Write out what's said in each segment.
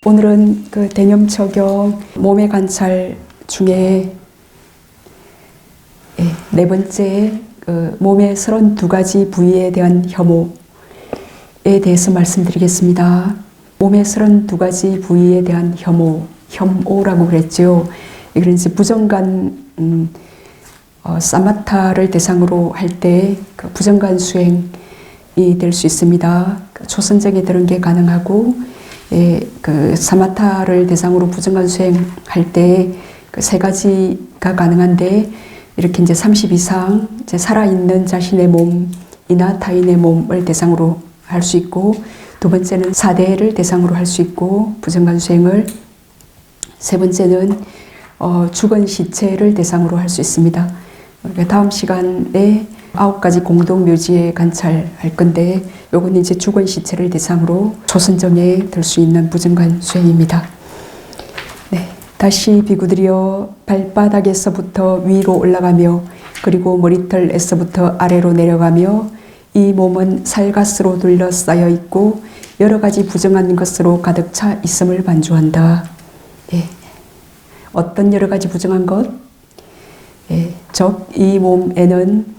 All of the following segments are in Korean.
오늘은 그 대념처경 몸의 관찰 중에 네 번째 그 몸의 32가지 부위에 대한 혐오에 대해서 말씀드리겠습니다. 몸의 32가지 부위에 대한 혐오라고 그랬죠. 이건 이제 부정관 사마타를 대상으로 할 때 그 부정관 수행이 될 수 있습니다. 그 초선정에 들은 게 가능하고, 그 사마타를 대상으로 부정관 수행할 때 그 세 가지가 가능한데, 이렇게 이제 30 이상 이제 살아있는 자신의 몸이나 타인의 몸을 대상으로 할 수 있고, 두 번째는 4대를 대상으로 할 수 있고, 부정관 수행을, 세 번째는 죽은 시체를 대상으로 할 수 있습니다. 다음 시간에 9가지 공동묘지에 관찰할 건데, 요건 이제 죽은 시체를 대상으로 초선정에 들 수 있는 부정관 수행입니다. 네, 다시 비구들이여 발바닥에서부터 위로 올라가며 그리고 머리털에서부터 아래로 내려가며 이 몸은 살갗으로 둘러싸여 있고 여러 가지 부정한 것으로 가득 차 있음을 반주한다. 네. 어떤 여러 가지 부정한 것? 즉 이 몸에는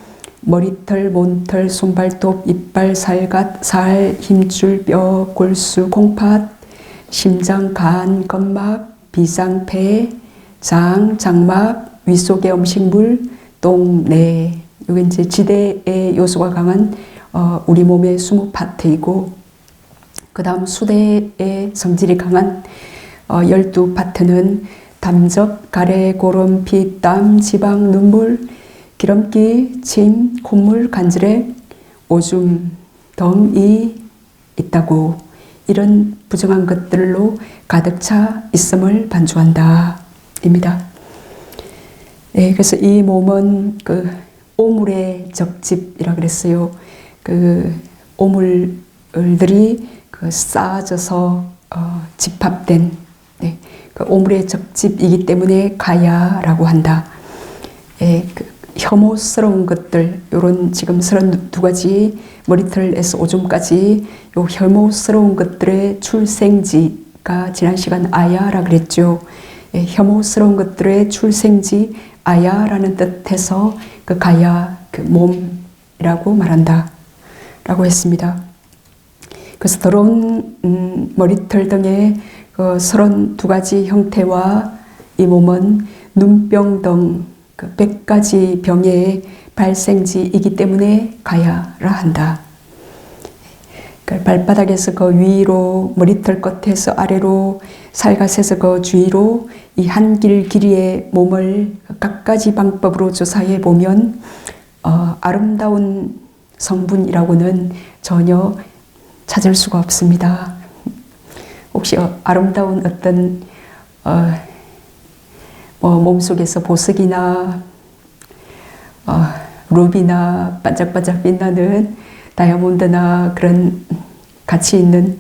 머리털, 몸털, 손발톱, 이빨, 살갗, 살, 힘줄, 뼈, 골수, 콩팥, 심장, 간, 건막, 비장, 폐, 장, 장막, 윗속의 음식물, 똥, 내. 이게 이제 지대의 요소가 강한 우리 몸의 20파트이고, 그 다음 수대의 성질이 강한 12파트는 담적, 가래, 고름, 피, 땀, 지방, 눈물, 기름기, 침, 콧물, 간질액, 오줌, 덤이 있다고, 이런 부정한 것들로 가득 차 있음을 반주한다 입니다. 그래서 이 몸은 그 오물의 적집이라 그랬어요. 그 오물들이 그 쌓아져서 집합된 그 오물의 적집이기 때문에 가야라고 한다. 그 혐오스러운 것들, 요런 지금 32가지 머리털에서 오줌까지 요 혐오스러운 것들의 출생지가 지난 시간 아야라 그랬죠. 혐오스러운 것들의 출생지 아야라는 뜻에서 그 가야, 그 몸이라고 말한다 라고 했습니다. 그래서 더러운 머리털 등의 그 32가지 형태와 이 몸은 눈병 등 그 100가지 병의 발생지이기 때문에 가야라 한다. 그러니까 발바닥에서 그 위로, 머리털 끝에서 아래로, 살갗에서 그 주위로 이 한 길이의 몸을 각가지 방법으로 조사해 보면 아름다운 성분이라고는 전혀 찾을 수가 없습니다. 혹시 아름다운 어떤 몸속에서 보석이나 루비나 반짝반짝 빛나는 다이아몬드나 그런 가치 있는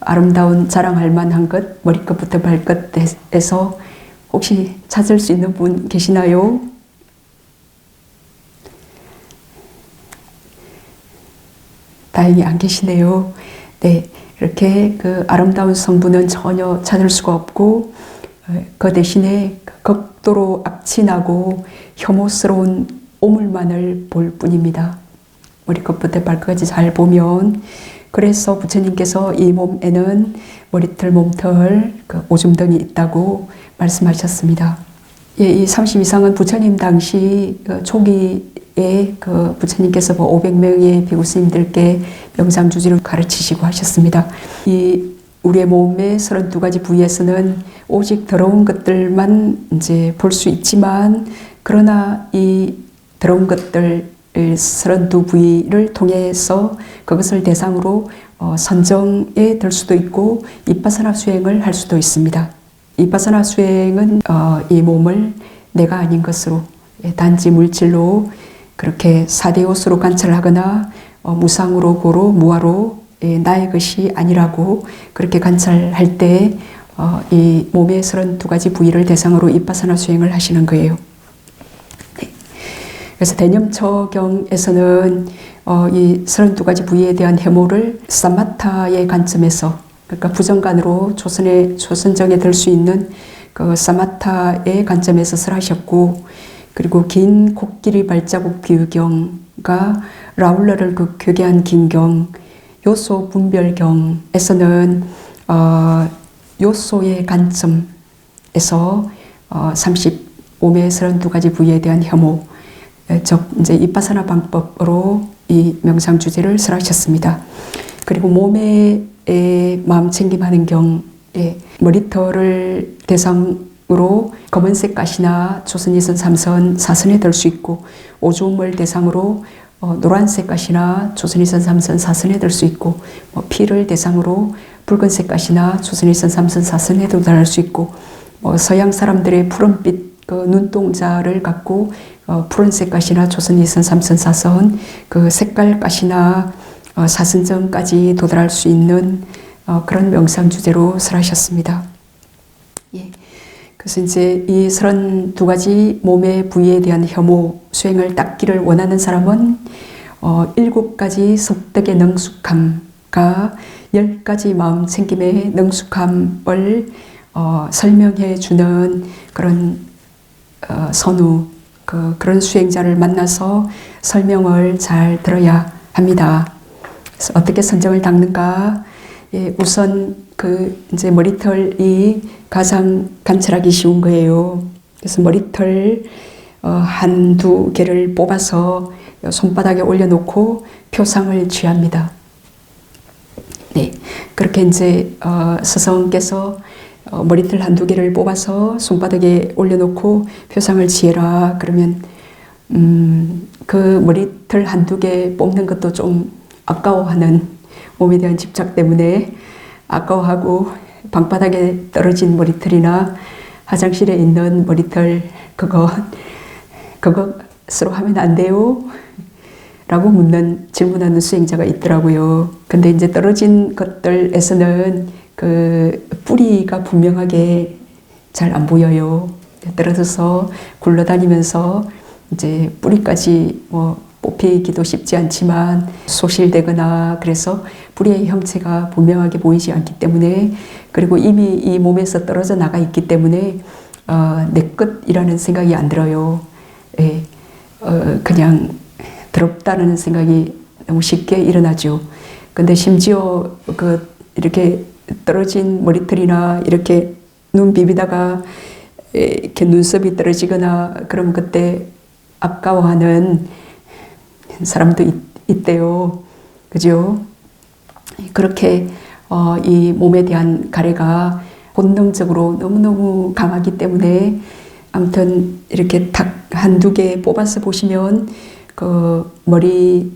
아름다운 자랑할 만한 것, 머리끝부터 발끝에서 혹시 찾을 수 있는 분 계시나요? 다행히 안 계시네요. 네, 이렇게 그 아름다운 성분은 전혀 찾을 수가 없고, 그 대신에 극도로 악취나고 혐오스러운 오물만을 볼 뿐입니다. 머리끝부터 발끝까지 잘 보면. 그래서 부처님께서 이 몸에는 머리털, 몸털, 그 오줌 등이 있다고 말씀하셨습니다. 이 30 이상은 부처님 당시 초기에 그 부처님께서 500명의 비구스님들께 명상주지를 가르치시고 하셨습니다. 이 우리의 몸의 32가지 부위에서는 오직 더러운 것들만 이제 볼 수 있지만, 그러나 이 더러운 것들 32부위를 통해서 그것을 대상으로 선정에 들 수도 있고 이빠사나 수행을 할 수도 있습니다. 이빠사나 수행은 이 몸을 내가 아닌 것으로, 단지 물질로 그렇게 4대 요소로 관찰하거나 무상으로, 고로, 무아로 나의 것이 아니라고 그렇게 관찰할 때 이 몸의 32가지 부위를 대상으로 이빠사나 수행을 하시는 거예요. 네. 그래서 대념처경에서는 이 32가지 부위에 대한 혐오를 사마타의 관점에서 그러니까 부정관으로 조선정에 들 수 있는 그 사마타의 관점에서 설하셨고, 그리고 긴 코끼리 발자국 비유경과 라울러를 그 교계한 긴경, 요소 분별경에서는 요소의 관점에서 35매 32가지 부위에 대한 혐오, 즉 이제 이빠사나 방법으로 이 명상 주제를 설하셨습니다. 그리고 몸의 마음 챙김하는 경에 머리털을 대상으로 검은색 가시나 조선이선 삼선 사선에 들 수 있고, 오줌을 대상으로 노란색 가시나 조선이선 삼선 사선에 들 수 있고, 피를 대상으로 붉은색 가시나 조선이선 삼선 사선에도 달할 수 있고, 서양 사람들의 푸른빛 그 눈동자를 갖고 푸른색 가시나 조선이선 삼선 사선 그 색깔 가시나 사선정까지 도달할 수 있는 그런 명상 주제로 설하셨습니다. 예. 그래서 이제 이 32가지 몸의 부위에 대한 혐오 수행을 닦기를 원하는 사람은 7가지 섭득의 능숙함과 10가지 마음 챙김의 능숙함을 설명해 주는 그런 선우, 그런 수행자를 만나서 설명을 잘 들어야 합니다. 그래서 어떻게 선정을 닦는가? 예, 우선 이제 머리털이 가장 관찰하기 쉬운 거예요. 그래서 머리털 한두 개를 뽑아서 손바닥에 올려놓고 표상을 취합니다. 네, 그렇게 이제 스승께서 머리털 한두 개를 뽑아서 손바닥에 올려놓고 표상을 취해라 그러면 그 머리털 한두 개 뽑는 것도 좀 아까워하는, 몸에 대한 집착 때문에 아까워하고, 방바닥에 떨어진 머리털이나 화장실에 있는 머리털 그것으로 하면 안 돼요? 라고 질문하는 수행자가 있더라고요. 근데 이제 떨어진 것들에서는 그 뿌리가 분명하게 잘 안 보여요. 떨어져서 굴러다니면서 이제 뿌리까지 뽑히기도 쉽지 않지만 소실되거나 그래서 뿌리의 형체가 분명하게 보이지 않기 때문에, 그리고 이미 이 몸에서 떨어져 나가 있기 때문에 내 것이라는 생각이 안 들어요. 예, 그냥 더럽다는 생각이 너무 쉽게 일어나죠. 근데 심지어 이렇게 떨어진 머리털이나 이렇게 눈 비비다가 이렇게 눈썹이 떨어지거나 그럼 그때 아까워하는 사람도 있대요. 그죠? 그렇게 이 몸에 대한 가래가 본능적으로 너무너무 강하기 때문에, 아무튼 이렇게 닭 한두 개 뽑아서 보시면 그 머리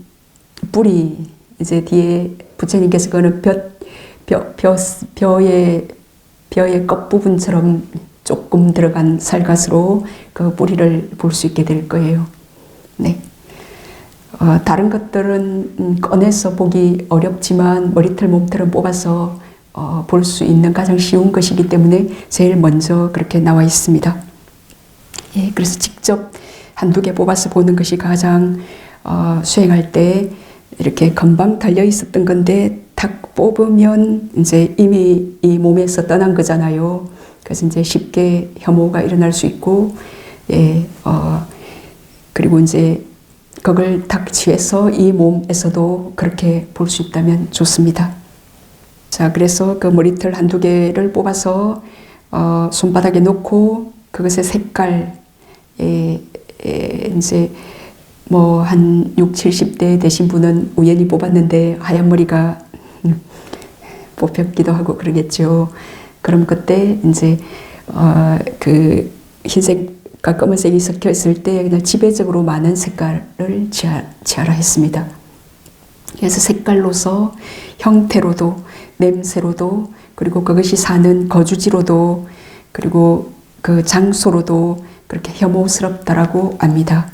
뿌리 이제 뒤에 부처님께서 그거는 벼의 끝부분처럼 조금 들어간 살갗으로 그 뿌리를 볼 수 있게 될 거예요. 네. 다른 것들은 꺼내서 보기 어렵지만 머리털, 몸털은 뽑아서 볼 수 있는 가장 쉬운 것이기 때문에 제일 먼저 그렇게 나와 있습니다. 예, 그래서 직접 한두 개 뽑아서 보는 것이 가장 수행할 때 이렇게 금방 달려 있었던 건데 탁 뽑으면 이제 이미 이 몸에서 떠난 거잖아요. 그래서 이제 쉽게 혐오가 일어날 수 있고, 예, 그리고 이제 그걸 탁 취해서 이 몸에서도 그렇게 볼 수 있다면 좋습니다. 자, 그래서 그 머리털 한두 개를 뽑아서 손바닥에 놓고 그것의 색깔, 이제 뭐 한 60, 70대 되신 분은 우연히 뽑았는데 하얀 머리가 뽑혔기도 하고 그럼 그때 이제 그 흰색과 검은색이 섞여 있을 때 그냥 지배적으로 많은 색깔을 취하라 했습니다. 그래서 색깔로서 형태로도 냄새로도 그리고 그것이 사는 거주지로도 그리고 그 장소로도 그렇게 혐오스럽다라고 압니다.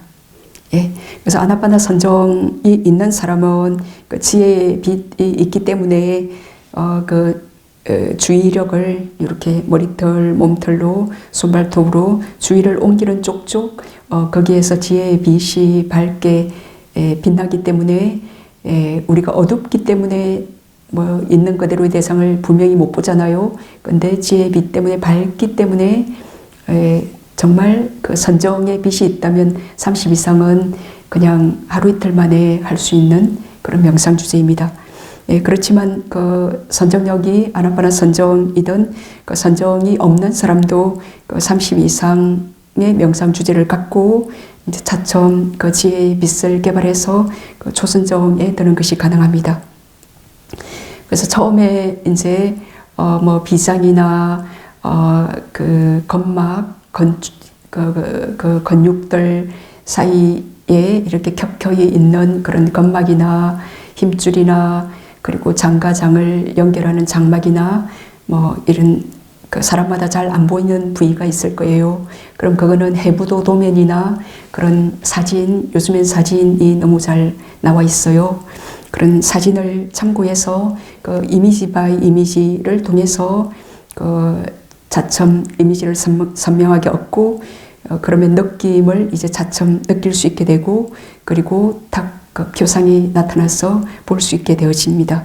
예, 그래서 아나파나 선정이 있는 사람은 그 지혜의 빛이 있기 때문에 주의력을 이렇게 머리털, 몸털로 손발톱으로 주의를 옮기는 쪽쪽 거기에서 지혜의 빛이 밝게 빛나기 때문에 우리가 어둡기 때문에 뭐 있는 그대로의 대상을 분명히 못 보잖아요. 근데 지혜의 빛 때문에, 밝기 때문에 정말 그 선정의 빛이 있다면 30 이상은 그냥 하루 이틀 만에 할 수 있는 그런 명상 주제입니다. 그렇지만 그 선정력이 아나파나 선정이든 그 선정이 없는 사람도 그 30 이상의 명상 주제를 갖고 이제 차츰 그 지혜의 빛을 개발해서 그 초선정에 드는 것이 가능합니다. 그래서 처음에 이제 뭐 비장이나 그 건막, 그 근육들 사이에 이렇게 켜켜이 있는 그런 건막이나 힘줄이나 그리고 장과 장을 연결하는 장막이나 뭐 이런 그 사람마다 잘 안 보이는 부위가 있을 거예요. 그럼 그거는 해부도 도면이나 그런 사진, 요즘엔 사진이 너무 잘 나와 있어요. 그런 사진을 참고해서 그 이미지 바이 이미지를 통해서 그 차츰 이미지를 선명하게 얻고 그러면 느낌을 이제 차츰 느낄 수 있게 되고 그리고 딱 그 표상이 나타나서 볼 수 있게 되어집니다.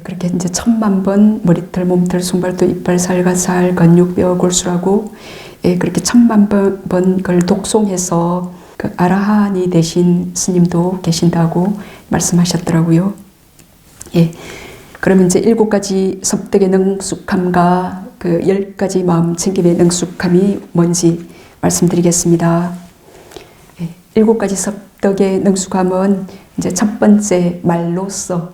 그렇게 이제 1000만 번 머리털, 몸털, 손발톱, 이빨, 살과 살, 근육, 뼈, 골수라고 그렇게 1000만 번 그걸 독송해서 그 아라한이 되신 스님도 계신다고 말씀하셨더라고요. 그러면 이제 7가지 섭득의 능숙함과 그 10가지 마음 챙김의 능숙함이 뭔지 말씀드리겠습니다. 7가지 섭득의 능숙함은 이제 첫 번째 말로서,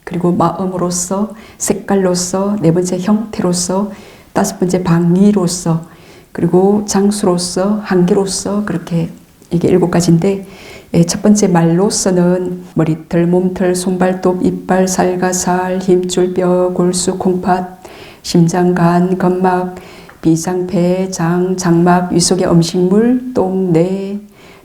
그리고 마음으로서, 색깔로서, 네 번째 형태로서, 다섯 번째 방위로서, 그리고 장수로서, 한계로서, 그렇게 이게 7가지인데 첫 번째 말로서는 머리털, 몸털, 손발톱, 이빨, 살과 살, 힘줄, 뼈, 골수, 콩팥, 심장, 간, 건막, 비장, 폐, 장, 장막, 위속의 음식물, 똥, 뇌,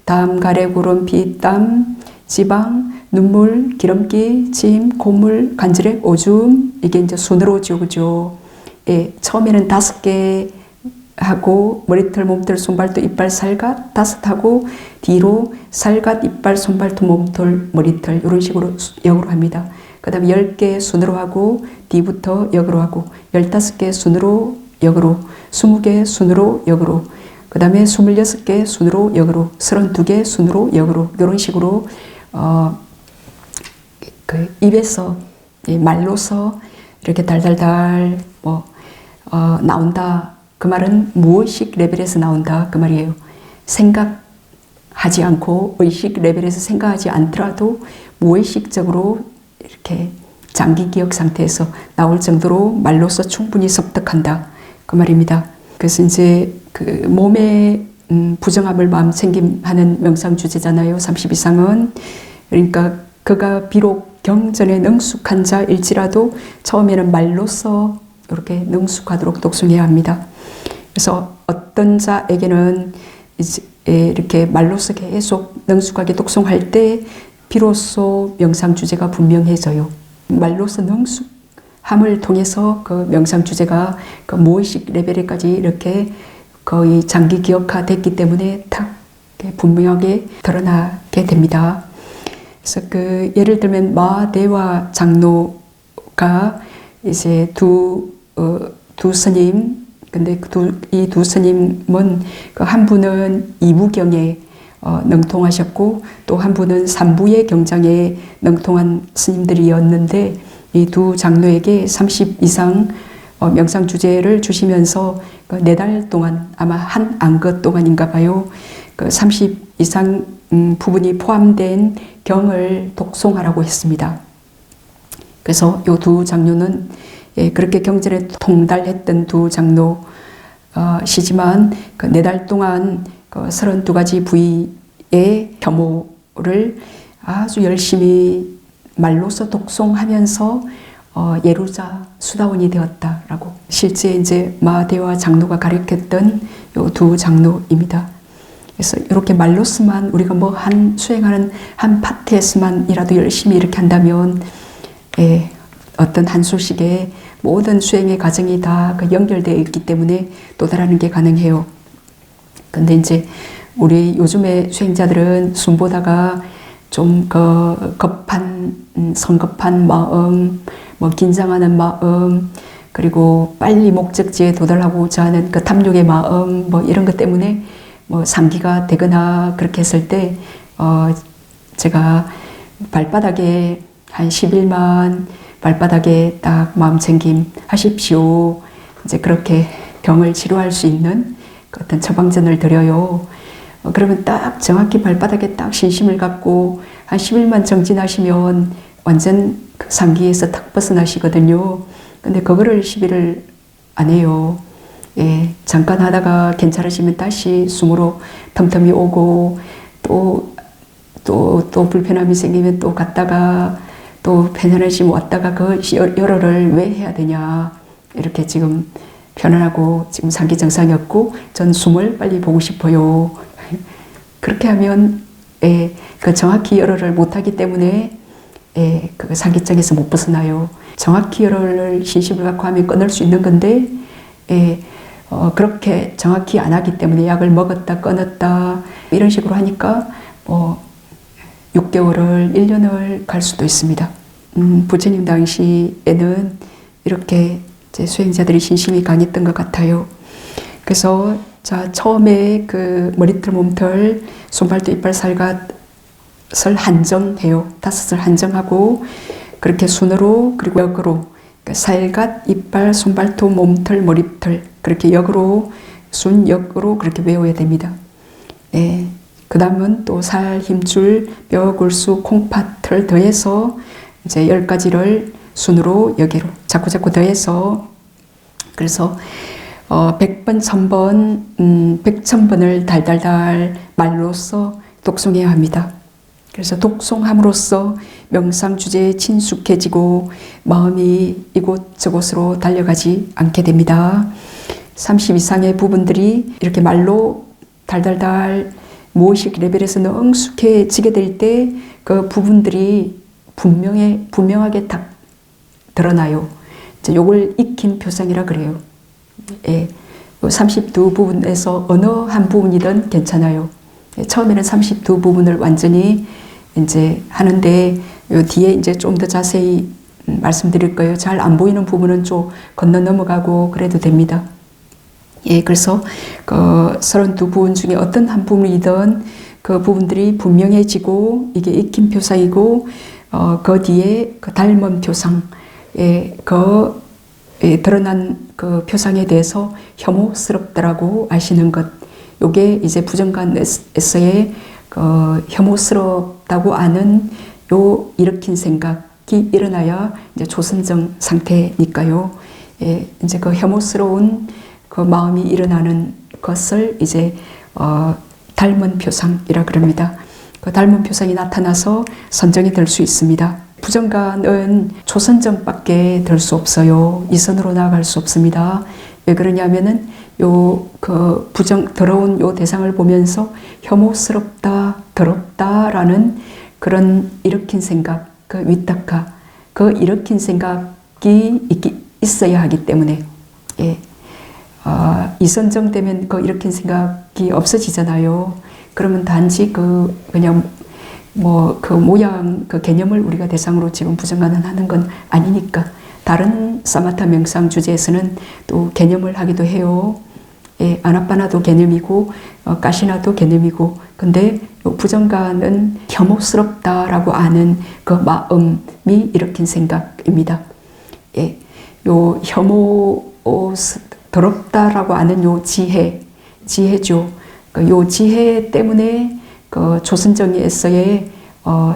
담, 가래, 구름, 피, 땀, 지방, 눈물, 기름기, 침, 고물, 간질액, 오줌, 이게 이제 순으로 오죠, 그죠? 처음에는 5개 하고 머리털, 몸털, 손발톱, 이빨, 살갗 5하고 뒤로 살갗, 이빨, 손발톱, 몸털, 머리털 이런 식으로 역으로 합니다. 그 다음에 10개 순으로 하고 뒤부터 역으로 하고 15개 순으로 역으로 20개 순으로 역으로 그 다음에 26개 순으로 역으로 32개 순으로 역으로 이런 식으로 그 입에서 말로서 이렇게 달달달 나온다. 그 말은 무의식 레벨에서 나온다. 그 말이에요. 생각하지 않고 의식 레벨에서 생각하지 않더라도 무의식적으로 이렇게 장기 기억 상태에서 나올 정도로 말로서 충분히 섭득한다. 그 말입니다. 그래서 이제 그 몸의 부정함을 마음 챙김하는 명상 주제잖아요. 30 이상은. 그러니까 그가 비록 경전에 능숙한 자일지라도 처음에는 말로서 이렇게 능숙하도록 독송해야 합니다. 그래서 어떤 자에게는 이렇게 말로서 계속 능숙하게 독송할 때 비로소 명상 주제가 분명해져요. 말로서 능숙함을 통해서 그 명상 주제가 그 무의식 레벨에까지 이렇게 거의 장기 기억화 됐기 때문에 딱 분명하게 드러나게 됩니다. 그래서 그 예를 들면 마대와 장로가 이제 두 스님, 근데 이 두 스님은 그 한 분은 이부경에 능통하셨고 또 한 분은 삼부의 경장에 능통한 스님들이었는데 이 두 장로에게 30 이상 명상 주제를 주시면서 그 4달 동안 아마 한 안것 동안인가 봐요. 그 30 이상 부분이 포함된 경을 독송하라고 했습니다. 그래서 이 두 장로는 그렇게 경전에 통달했던 두 장로시지만 그 4달 동안 그 32가지 부위의 겸호를 아주 열심히 말로서 독송하면서 예루자 수다원이 되었다라고 실제 이제 마대와 장로가 가르쳤던 이 두 장로입니다. 그래서 이렇게 말로서만 우리가 뭐 수행하는 한 파트에서만이라도 열심히 이렇게 한다면 어떤 한 소식에 모든 수행의 과정이 다 그 연결되어 있기 때문에 도달하는 게 가능해요. 근데 이제 우리 요즘의 수행자들은 숨 보다가 좀 급한 성급한 마음, 뭐 긴장하는 마음, 그리고 빨리 목적지에 도달하고자 하는 그 탐욕의 마음, 뭐 이런 것 때문에 뭐 상기가 되거나 그렇게 했을 때 제가 발바닥에 한 10일만 발바닥에 딱 마음 챙김 하십시오. 이제 그렇게 병을 치료할 수 있는 그 어떤 처방전을 드려요. 그러면 딱 정확히 발바닥에 딱 신심을 갖고 한 10일만 정진하시면 완전 그 상기에서 탁 벗어나시거든요. 근데 그거를 10일을 안 해요. 예, 잠깐 하다가 괜찮으시면 다시 숨으로 텀텀이 오고 또 불편함이 생기면 또 갔다가 또 편안해지면 왔다가 그 열흘을 왜 해야 되냐. 이렇게 지금 편안하고 지금 상기 정상이었고 전 숨을 빨리 보고 싶어요. 그렇게 하면 그 정확히 열흘을 못하기 때문에 그 상기증에서 못 벗어나요. 정확히 열흘을 신심을 갖고 하면 끊을 수 있는 건데 그렇게 정확히 안 하기 때문에 약을 먹었다 끊었다 이런 식으로 하니까 6개월을 1년을 갈 수도 있습니다. 부처님 당시에는 이렇게 제 수행자들이 신심이 강했던 것 같아요. 그래서 자 처음에 그 머리털, 몸털, 손발도, 이빨, 살갗을 한정해요. 5을 한정하고 그렇게 순으로 그리고 역으로 그러니까 살갗, 이빨, 손발톱, 몸털, 머리털 그렇게 역으로 순역으로 그렇게 외워야 됩니다. 그 다음은 또 살, 힘줄, 뼈, 골수, 콩팥을 더해서 이제 10가지를 순으로 여기로 자꾸 더해서 그래서 100번, 1000번, 100,000번을 달달달 말로써 독송해야 합니다. 그래서 독송함으로써 명상 주제에 친숙해지고 마음이 이곳저곳으로 달려가지 않게 됩니다. 30 이상의 부분들이 이렇게 말로 달달달 무의식 레벨에서 능숙해지게 될 때 그 부분들이 분명하게 딱 드러나요. 요걸 익힌 표상이라 그래요. 32부분에서 어느 한 부분이든 괜찮아요. 처음에는 32부분을 완전히 이제 하는데 요 뒤에 이제 좀 더 자세히 말씀드릴 거예요. 잘 안 보이는 부분은 좀 건너 넘어가고 그래도 됩니다. 그래서 그 32부분 중에 어떤 한 부분이든 그 부분들이 분명해지고 이게 익힌 표상이고 그 뒤에 그 닮은 표상, 그 드러난 그 표상에 대해서 혐오스럽다라고 아시는 것. 요게 이제 부정관에서의 그 혐오스럽다고 아는 요 일으킨 생각이 일어나야 이제 조선정 상태니까요. 이제 그 혐오스러운 그 마음이 일어나는 것을 이제 닮은 표상이라 그럽니다. 그 닮은 표상이 나타나서 선정이 될 수 있습니다. 부정관은 초선정밖에 될 수 없어요. 이선으로 나아갈 수 없습니다. 왜 그러냐면은 그 더러운 요 대상을 보면서 혐오스럽다, 더럽다라는 그런 일으킨 생각, 그 위탁화, 그 일으킨 생각이 있어야 하기 때문에 이선정 되면 그 일으킨 생각이 없어지잖아요. 그러면 단지 그냥 그 모양, 그 개념을 우리가 대상으로 지금 부정관은 하는 건 아니니까. 다른 사마타 명상 주제에서는 또 개념을 하기도 해요. 아나파나도 개념이고, 가시나도 개념이고, 근데 부정관은 혐오스럽다라고 아는 그 마음이 일으킨 생각입니다. 요 더럽다라고 아는 요 지혜죠. 요 지혜 때문에 그 조선정의에서의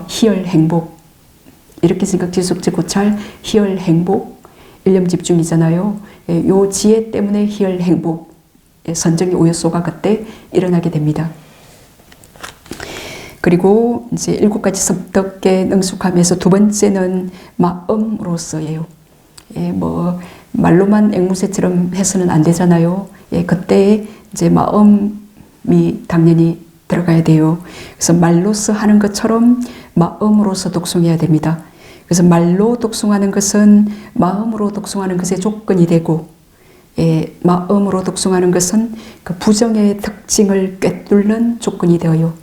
희열 행복, 이렇게 생각 지속적 고찰, 희열 행복, 일념 집중이잖아요. 요 지혜 때문에 희열 행복, 선정의 오요소가 그때 일어나게 됩니다. 그리고 이제 7가지 섭덕에 능숙함에서 두 번째는 마음으로서예요. 말로만 앵무새처럼 해서는 안 되잖아요. 그때 이제 마음이 당연히 들어가야 돼요. 그래서 말로서 하는 것처럼 마음으로서 독송해야 됩니다. 그래서 말로 독송하는 것은 마음으로 독송하는 것의 조건이 되고, 마음으로 독송하는 것은 그 부정의 특징을 꿰뚫는 조건이 되어요.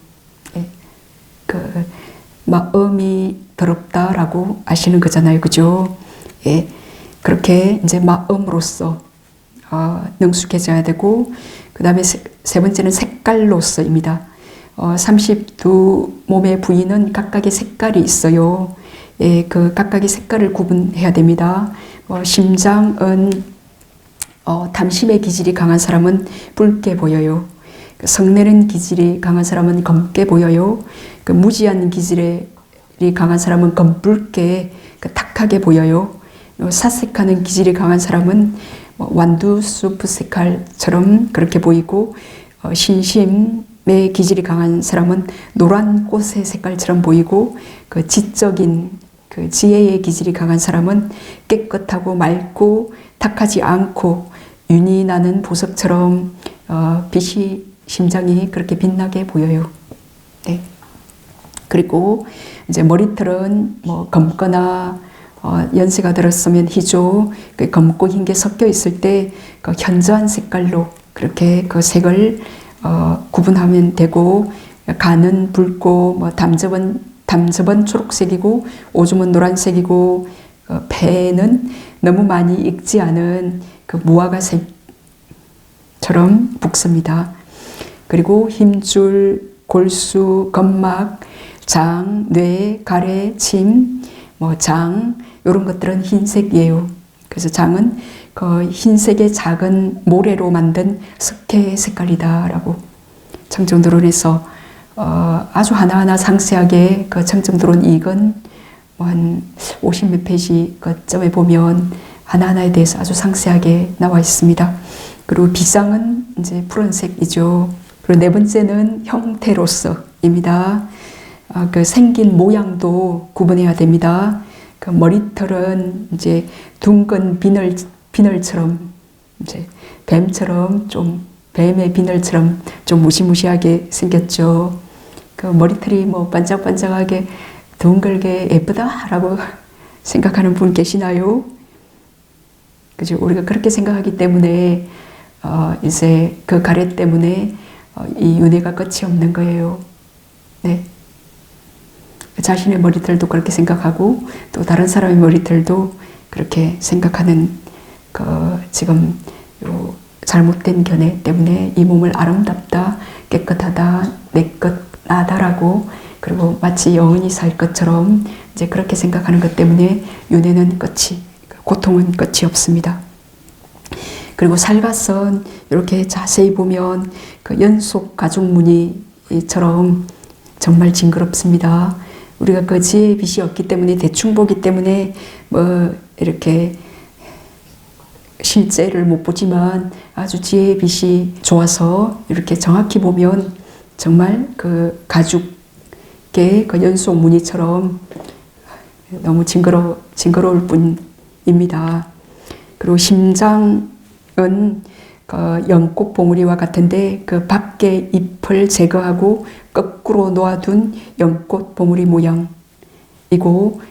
마음이 더럽다라고 아시는 거잖아요. 그죠? 예. 그렇게 이제 마음으로서 능숙해져야 되고, 그 다음에 세 번째는 색깔로서입니다. 32 몸의 부위는 각각의 색깔이 있어요. 예, 그 각각의 색깔을 구분해야 됩니다. 심장은 탐심의 기질이 강한 사람은 붉게 보여요. 성내는 기질이 강한 사람은 검게 보여요. 그 무지한 기질이 강한 사람은 검붉게 탁하게 보여요. 사색하는 기질이 강한 사람은 완두숲 색깔처럼 그렇게 보이고, 신심의 기질이 강한 사람은 노란 꽃의 색깔처럼 보이고, 그 지적인 그 지혜의 기질이 강한 사람은 깨끗하고 맑고 탁하지 않고 윤이 나는 보석처럼 빛이 심장이 그렇게 빛나게 보여요. 네. 그리고 이제 머리털은 검거나 연세가 들었으면 희죠. 그 검고 흰 게 섞여 있을 때 그 현저한 색깔로 그렇게 그 색을 구분하면 되고, 간은 붉고 담즙은 초록색이고 오줌은 노란색이고, 배는 너무 많이 익지 않은 그 무화과색처럼 붉습니다. 그리고 힘줄, 골수, 점막, 장, 뇌, 가래, 침, 장 이런 것들은 흰색이에요. 그래서 장은 그 흰색의 작은 모래로 만든 석회 색깔이다라고 청정도론에서 아주 하나하나 상세하게 그 청정도론 2권 한 50몇 페이지 그점에 보면 하나하나에 대해서 아주 상세하게 나와 있습니다. 그리고 비상은 이제 푸른색이죠. 그리고 네 번째는 형태로서입니다. 그 생긴 모양도 구분해야 됩니다. 그 머리털은 이제 둥근 비늘처럼 이제 뱀처럼 뱀의 비늘처럼 좀 무시무시하게 생겼죠. 그 머리털이 반짝반짝하게 둥글게 예쁘다라고 생각하는 분 계시나요? 그죠? 우리가 그렇게 생각하기 때문에 이제 그 가래 때문에 이 윤회가 끝이 없는 거예요. 네. 자신의 머리털도 그렇게 생각하고 또 다른 사람의 머리털도 그렇게 생각하는 지금 요 잘못된 견해 때문에 이 몸을 아름답다, 깨끗하다, 내 것, 나다라고, 그리고 마치 영원히 살 것처럼 이제 그렇게 생각하는 것 때문에 윤회는 고통은 끝이 없습니다. 그리고 살갗은 이렇게 자세히 보면 그 연속 가죽 무늬처럼 정말 징그럽습니다. 우리가 그 지혜의 빛이 없기 때문에 대충 보기 때문에 이렇게 실제를 못 보지만 아주 지혜의 빛이 좋아서 이렇게 정확히 보면 정말 그 가죽의 그 연속 무늬처럼 너무 징그러울 뿐입니다. 그리고 심장은 그 연꽃 봉우리와 같은데 그 밖에 잎을 제거하고 거꾸로 놓아둔 연꽃 봉우리 모양이고,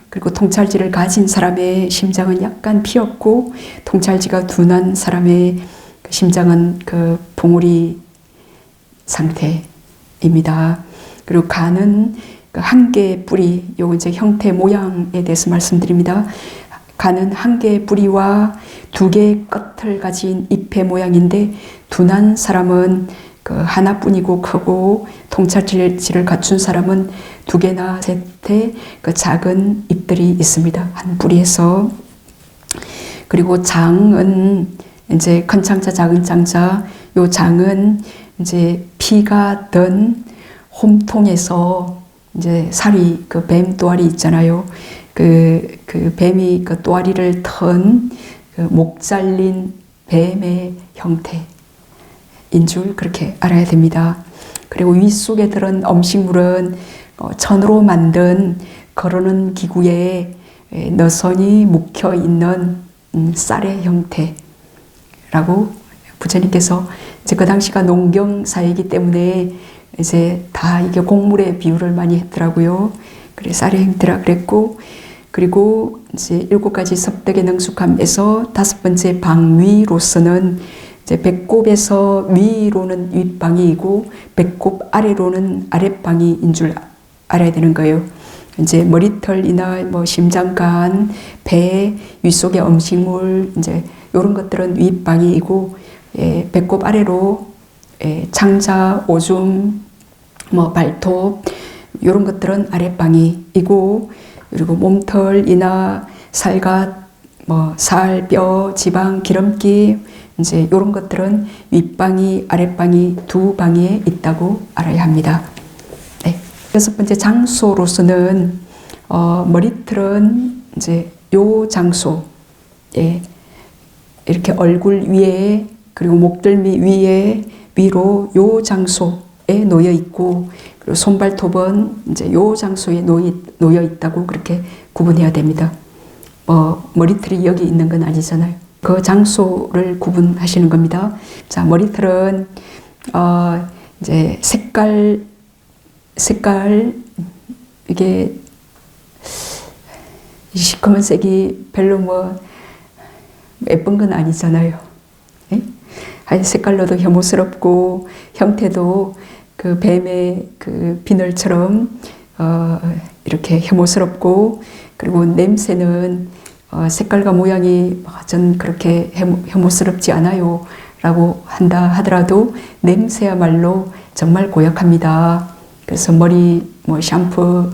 그리고 통찰지를 가진 사람의 심장은 약간 피었고, 통찰지가 둔한 사람의 심장은 그 봉우리 상태입니다. 그리고 간은 그 한 개의 뿌리, 요거 이제 형태 모양에 대해서 말씀드립니다. 간은 한 개의 뿌리와 두 개의 끝을 가진 잎의 모양인데, 둔한 사람은 그 하나뿐이고 크고, 통찰지를 갖춘 사람은 두 개나 셋의 그 작은 잎들이 있습니다. 한 뿌리에서. 그리고 장은 이제 큰 장자, 작은 장자, 요 장은 이제 피가 든 홈통에서 이제 살이 그 뱀 또아리 있잖아요. 그 뱀이 그 또아리를 턴 그 목 잘린 뱀의 형태인 줄 그렇게 알아야 됩니다. 그리고 위 속에 들은 음식물은 천으로 만든 거르는 기구에 너선이 묵혀 있는 쌀의 형태라고 부처님께서 이제 그 당시가 농경 사회이기 때문에 이제 다 이게 곡물의 비유를 많이 했더라고요. 그래서 쌀의 형태라 그랬고, 그리고 이제 7가지 섭득의 능숙함에서 5번째 방위로서는 이제 배꼽에서 위로는 윗방위이고 배꼽 아래로는 아랫방위인 줄 알아야 되는 거예요. 이제 머리털이나 뭐 심장간, 배, 위 속의 음식물 이제 이런 것들은 윗방이고, 배꼽 아래로 창자, 오줌, 뭐 발톱 이런 것들은 아랫방이고, 그리고 몸털이나 살갗, 뭐 살, 뼈, 지방, 기름기 이제 이런 것들은 윗방이, 아랫방이 두 방에 있다고 알아야 합니다. 네. 여섯 번째 장소로서는 머리털은 이제 요 장소에 이렇게 얼굴 위에 그리고 목덜미 위에 위로 요 장소에 놓여 있고, 그리고 손발톱은 이제 요 장소에 놓여 있다고 그렇게 구분해야 됩니다. 머리털이 여기 있는 건 아니잖아요. 그 장소를 구분하시는 겁니다. 자, 머리털은 이제 색깔 이게 시커먼색이 별로 뭐 예쁜 건 아니잖아요. 네? 색깔로도 혐오스럽고 형태도 그 뱀의 그 비늘처럼 이렇게 혐오스럽고, 그리고 냄새는 색깔과 모양이 전 그렇게 혐오스럽지 않아요 라고 한다 하더라도 냄새야말로 정말 고약합니다. 그래서 머리 뭐 샴푸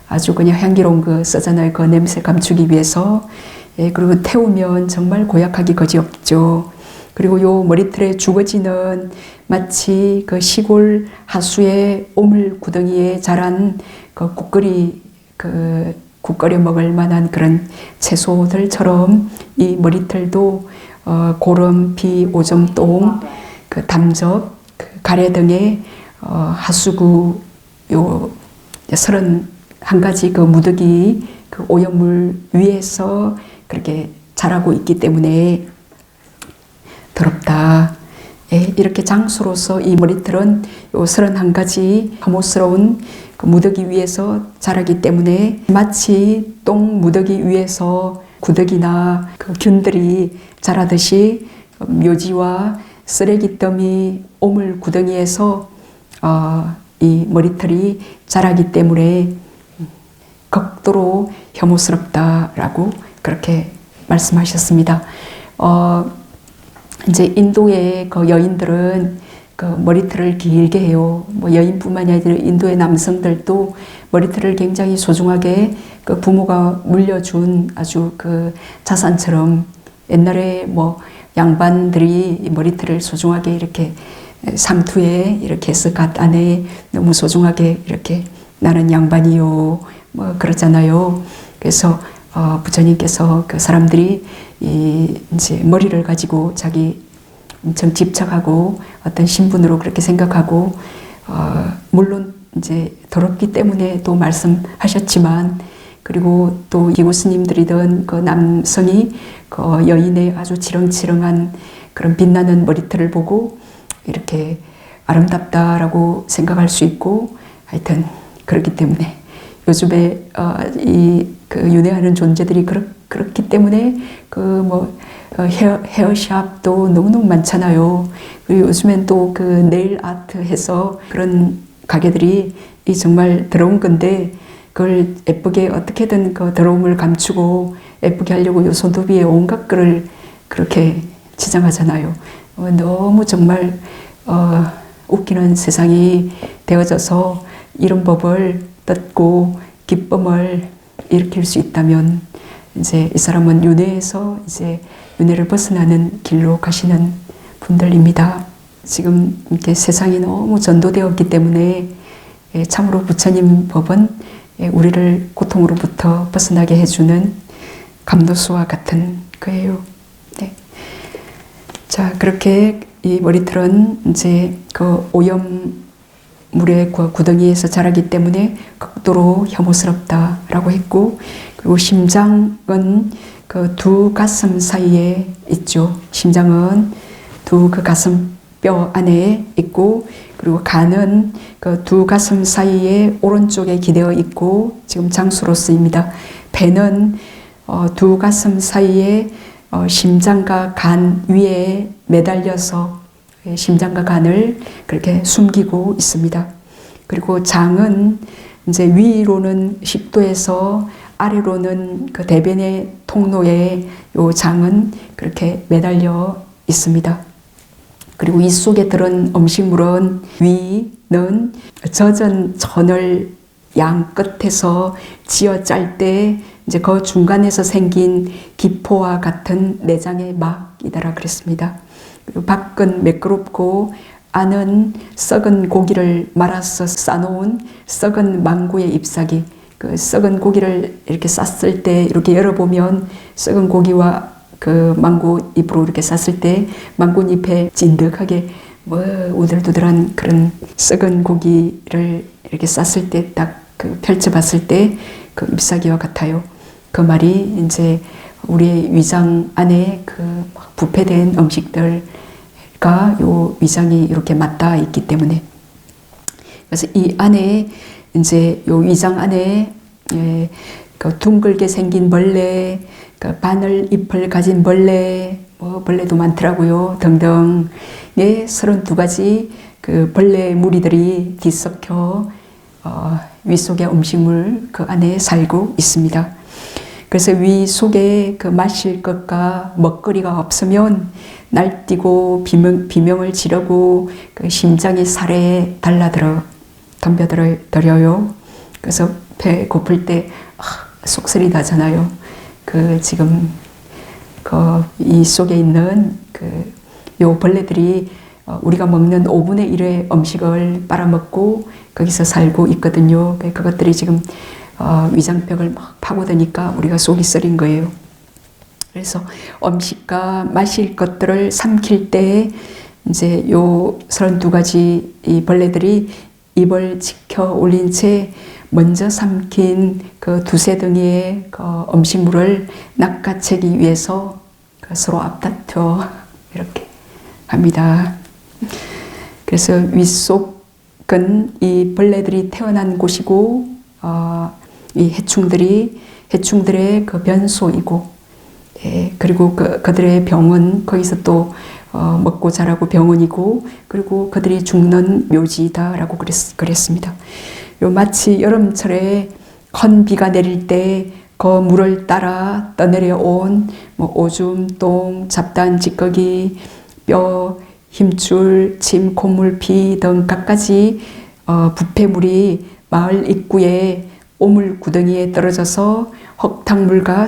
아주 그냥 향기로운 거 쓰잖아요. 그 냄새 감추기 위해서. 그리고 태우면 정말 고약하기 거지없죠. 그리고 요 머리털의 주거지는 마치 그 시골 하수의 오물 구덩이에 자란 그 국거리 먹을 만한 그런 채소들처럼 이 머리털도 고름, 비, 오줌, 똥, 그 담즙, 그 가래 등의 하수구 요 31가지 그 무더기 그 오염물 위에서 그렇게 자라고 있기 때문에 더럽다. 이렇게 장수로서 이 머리털은 요 31가지 혐오스러운 그 무더기 위에서 자라기 때문에 마치 똥 무더기 위에서 구더기나 그 균들이 자라듯이 묘지와 쓰레기 더미 오물 구덩이에서 이 머리털이 자라기 때문에 극도로 혐오스럽다라고 그렇게 말씀하셨습니다. 이제 인도의 그 여인들은 그 머리털을 길게 해요. 뭐 여인뿐만이 아니라 인도의 남성들도 머리털을 굉장히 소중하게 그 부모가 물려준 아주 그 자산처럼, 옛날에 뭐 양반들이 머리털을 소중하게 이렇게 상투에 이렇게 해서 갓 안에 너무 소중하게 이렇게 나는 양반이요 뭐 그러잖아요. 그래서 부처님께서 그 사람들이 이제 머리를 가지고 자기 엄청 집착하고 어떤 신분으로 그렇게 생각하고 물론 이제 더럽기 때문에 또 말씀하셨지만, 그리고 또 기구스님들이든 그 남성이 그 여인의 아주 지렁지렁한 그런 빛나는 머리털을 보고 이렇게 아름답다라고 생각할 수 있고, 하여튼 그렇기 때문에 요즘에 그 윤회하는 존재들이 그렇기 때문에 그 뭐 헤어샵도 너무너무 많잖아요. 그리고 요즘엔 또 그 네일 아트 해서 그런 가게들이 정말 더러운 건데, 그걸 예쁘게 어떻게든 그 더러움을 감추고 예쁘게 하려고 요 손톱 위에 온갖 거를 그렇게 치장하잖아요. 너무 정말 웃기는 세상이 되어져서 이런 법을 뜯고 기쁨을 일으킬 수 있다면 이제 이 사람은 윤회에서 이제 윤회를 벗어나는 길로 가시는 분들입니다. 지금 이렇게 세상이 너무 전도되었기 때문에 참으로 부처님 법은 우리를 고통으로부터 벗어나게 해주는 감도수와 같은 거예요. 네. 자, 그렇게 이 머리털은 이제 그 오염물의 그 구덩이에서 자라기 때문에 극도로 혐오스럽다라고 했고, 그리고 심장은 그 두 가슴 사이에 있죠. 심장은 두 그 가슴 뼈 안에 있고, 그리고 간은 그 두 가슴 사이에 오른쪽에 기대어 있고 지금 장수로 쓰입니다. 배는 두 가슴 사이에 심장과 간 위에 매달려서 심장과 간을 그렇게 숨기고 있습니다. 그리고 장은 이제 위로는 식도에서 아래로는 그 대변의 통로에 요 장은 그렇게 매달려 있습니다. 그리고 이 속에 들은 음식물은 위는 젖은 전을 양 끝에서 쥐어 짤 때 이제 그 중간에서 생긴 기포와 같은 내장의 막이다라 그랬습니다. 그리고 밖은 매끄럽고 안은 썩은 고기를 말아서 싸놓은 썩은 망고의 잎사귀. 그 썩은 고기를 이렇게 쌌을 때 이렇게 열어보면 썩은 고기와 그 망고 잎으로 이렇게 쌌을 때 망고 잎에 찐득하게 뭐 우들두들한 그런 썩은 고기를 이렇게 쌌을 때 딱 그 펼쳐봤을 때 그 잎사귀와 같아요. 그 말이 이제 우리의 위장 안에 그 부패된 음식들과 요 위장이 이렇게 맞닿아 있기 때문에, 그래서 이 안에 이제 요 위장 안에 그 둥글게 생긴 벌레, 그 바늘 잎을 가진 벌레, 뭐 벌레도 많더라고요. 등등. 32가지 그 벌레 무리들이 뒤섞여 위 속의 음식물 그 안에 살고 있습니다. 그래서 위 속에 그 마실 것과 먹거리가 없으면 날뛰고 비명을 지르고 그 심장이 살에 덤벼들어요. 그래서 배 고플 때 속살이 나잖아요. 그 지금 그 이 속에 있는 그 요 벌레들이 우리가 먹는 5분의 1의 음식을 빨아먹고 거기서 살고 있거든요. 그것들이 지금 위장벽을 막 파고드니까 우리가 속이 쓰린 거예요. 그래서 음식과 마실 것들을 삼킬 때 이제 요 32가지 이 벌레들이 입을 지켜 올린 채 먼저 삼킨 그 두세 덩이의 그 음식물을 낚아채기 위해서 서로 앞다퉈 이렇게 합니다. 그래서 윗속은 이 벌레들이 태어난 곳이고 이 해충들의 그 변소이고, 그리고 그들의 병은 거기서 또 먹고 자라고 병원이고, 그리고 그들이 죽는 묘지다라고 그랬습니다. 요 마치 여름철에 큰 비가 내릴 때 그 물을 따라 떠내려온 뭐 오줌, 똥, 잡단, 찌꺼기, 뼈, 힘줄, 침, 콧물, 피 등 갖가지 부패물이 마을 입구에 오물 구덩이에 떨어져서 흙탕물과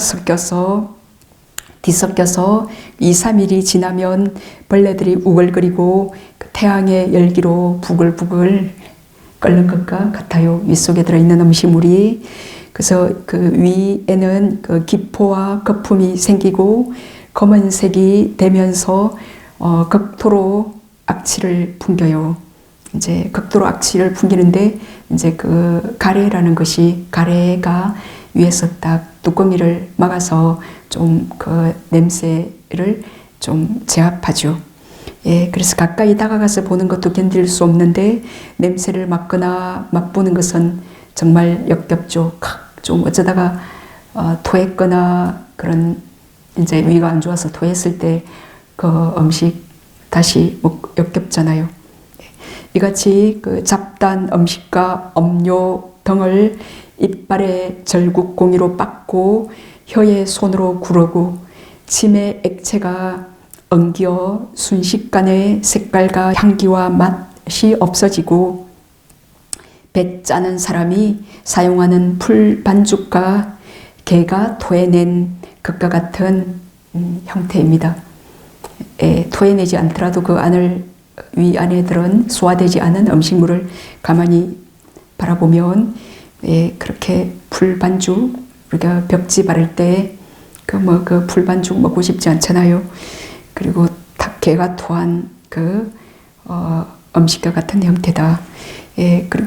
뒤섞여서 2, 3일이 지나면 벌레들이 우글거리고 그 태양의 열기로 부글부글 끓는 것과 같아요. 윗속에 들어있는 음식물이. 그래서 그 위에는 그 기포와 거품이 생기고 검은색이 되면서 극도로 악취를 풍겨요. 이제 극도로 악취를 풍기는데 이제 그 가래라는 것이, 가래가 위에서 딱 뚜껑이를 막아서 좀 그 냄새를 좀 제압하죠. 그래서 가까이 다가가서 보는 것도 견딜 수 없는데 냄새를 맡거나 맛보는 것은 정말 역겹죠. 좀 어쩌다가 토했거나 그런 이제 위가 안 좋아서 토했을 때 그 음식 다시 역겹잖아요. 이같이 그 잡단 음식과 음료 등을 이빨에 절국 공이로 빻고 혀에 손으로 구르고 침의 액체가 엉겨 순식간에 색깔과 향기와 맛이 없어지고 배 짜는 사람이 사용하는 풀 반죽과 개가 토해낸 것과 같은 형태입니다. 토해내지 않더라도 그 위 안에 들은 소화되지 않은 음식물을 가만히 바라보면 그렇게 풀 반죽, 우리가 벽지 바를 때 그 풀 반죽 먹고 싶지 않잖아요. 그리고 개가 토한 그 음식과 같은 형태다.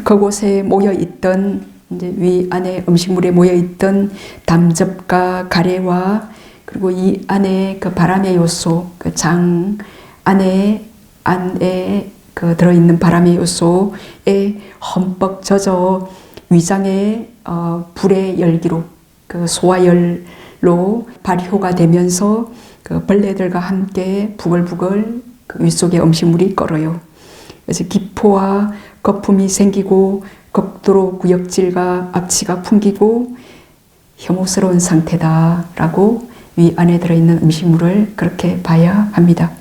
그곳에 모여있던 이제 위 안에 음식물에 모여있던 담즙과 가래와 그리고 이 안에 그 바람의 요소, 그 장 안에 그 들어있는 바람의 요소에 흠뻑 젖어 위장의 불의 열기로 그 소화열로 발효가 되면서 그 벌레들과 함께 부글부글 그 윗속의 음식물이 끓어요. 그래서 기포와 거품이 생기고 극도로 구역질과 악취가 풍기고 혐오스러운 상태다라고 위 안에 들어있는 음식물을 그렇게 봐야 합니다.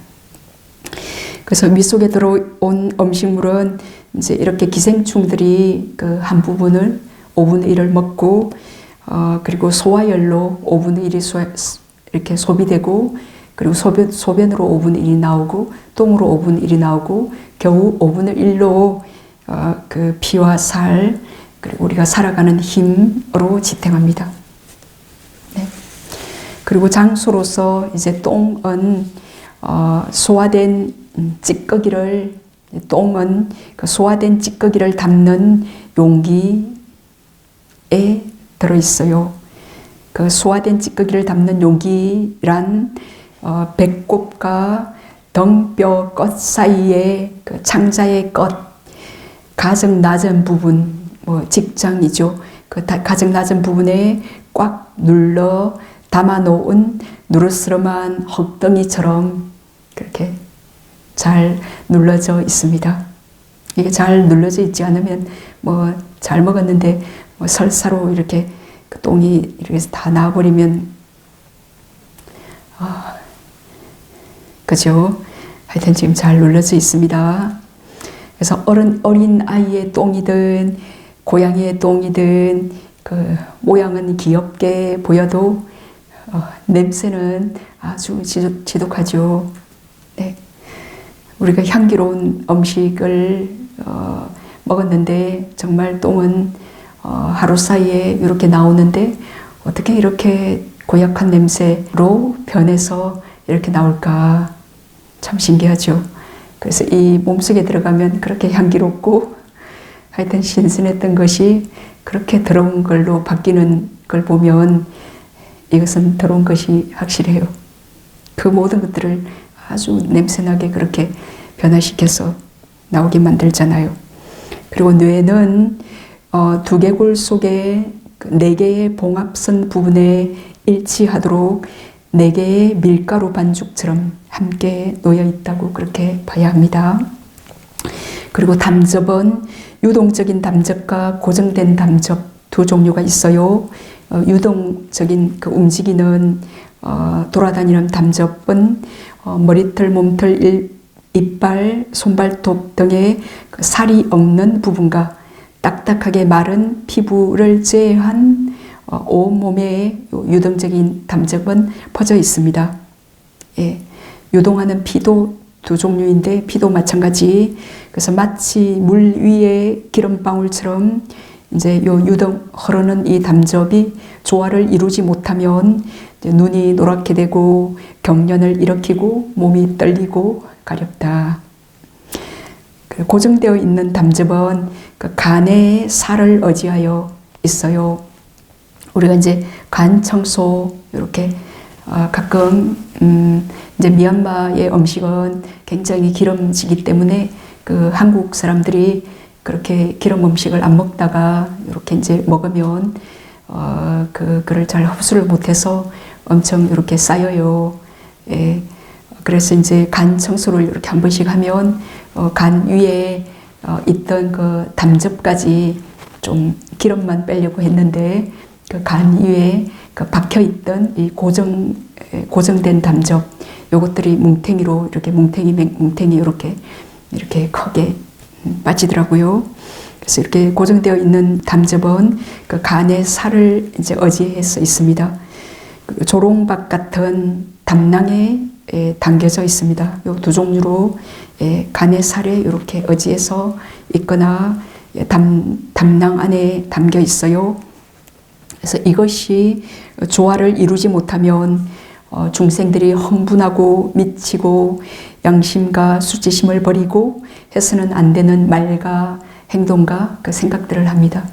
그래서 위 속에 들어온 음식물은 이제 이렇게 기생충들이 그 한 부분을 5분의 1을 먹고 그리고 소화열로 5분의 1이 이렇게 소비되고 그리고 소변으로 5분의 1이 나오고 똥으로 5분의 1이 나오고 겨우 5분의 1로 그 피와 살 그리고 우리가 살아가는 힘으로 지탱합니다. 네. 그리고 장소로서 이제 똥은 소화된 찌꺼기를 똥은 그 소화된 찌꺼기를 담는 용기에 들어있어요. 그 소화된 찌꺼기를 담는 용기란 배꼽과 덩뼈 끝 사이에 그 창자의 끝 가장 낮은 부분 뭐 직장이죠. 그 가장 낮은 부분에 꽉 눌러 담아놓은 누르스름한 흙덩이처럼 그렇게 잘 눌러져 있습니다. 이게 잘 눌러져 있지 않으면 뭐 잘 먹었는데 뭐 설사로 이렇게 그 똥이 이렇게 다 나와버리면 그죠? 하여튼 지금 잘 눌러져 있습니다. 그래서 어린 아이의 똥이든 고양이의 똥이든 그 모양은 귀엽게 보여도 냄새는 아주 지독하죠. 네. 우리가 향기로운 음식을 먹었는데 정말 똥은 하루 사이에 이렇게 나오는데 어떻게 이렇게 고약한 냄새로 변해서 이렇게 나올까 참 신기하죠. 그래서 이 몸속에 들어가면 그렇게 향기롭고 하여튼 신선했던 것이 그렇게 더러운 걸로 바뀌는 걸 보면 이것은 더러운 것이 확실해요. 그 모든 것들을 아주 냄새나게 그렇게 변화시켜서 나오게 만들잖아요. 그리고 뇌는 두개골 속에 4개의 봉합선 부분에 일치하도록 4개의 밀가루 반죽처럼 함께 놓여 있다고 그렇게 봐야 합니다. 그리고 담즙은 유동적인 담즙과 고정된 담즙 두 종류가 있어요. 유동적인 그 움직이는 돌아다니는 담즙은 머리털, 몸털, 이빨, 손발톱 등의 그 살이 없는 부분과 딱딱하게 마른 피부를 제외한 온몸에 유동적인 담즙은 퍼져 있습니다. 예, 유동하는 피도 두 종류인데 피도 마찬가지. 그래서 마치 물 위에 기름방울처럼 이제 요 유동 흐르는 이 담즙이 조화를 이루지 못하면 눈이 노랗게 되고 경련을 일으키고 몸이 떨리고 가렵다. 고정되어 있는 담즙은 그 간의 살을 의지하여 있어요. 우리가 이제 간 청소 이렇게 가끔 이제 미얀마의 음식은 굉장히 기름지기 때문에 그 한국 사람들이 그렇게 기름 음식을 안 먹다가 이렇게 이제 먹으면 그를 잘 흡수를 못해서 엄청 이렇게 쌓여요. 예. 그래서 이제 간 청소를 이렇게 한 번씩 하면 간 위에 있던 그 담즙까지 좀 기름만 빼려고 했는데 그 간 위에 그 박혀 있던 이 고정된 담즙 요것들이 뭉탱이로 이렇게 뭉탱이 이렇게 크게 빠지더라고요. 그래서 이렇게 고정되어 있는 담즙은 그 간의 살을 이제 의지해서 있습니다. 조롱박 같은 담낭에 담겨져 있습니다. 요 두 종류로 간의 살에 이렇게 의지해서 있거나 담낭 안에 담겨 있어요. 그래서 이것이 조화를 이루지 못하면 중생들이 흥분하고 미치고 양심과 수치심을 버리고 해서는 안 되는 말과 행동과 그 생각들을 합니다.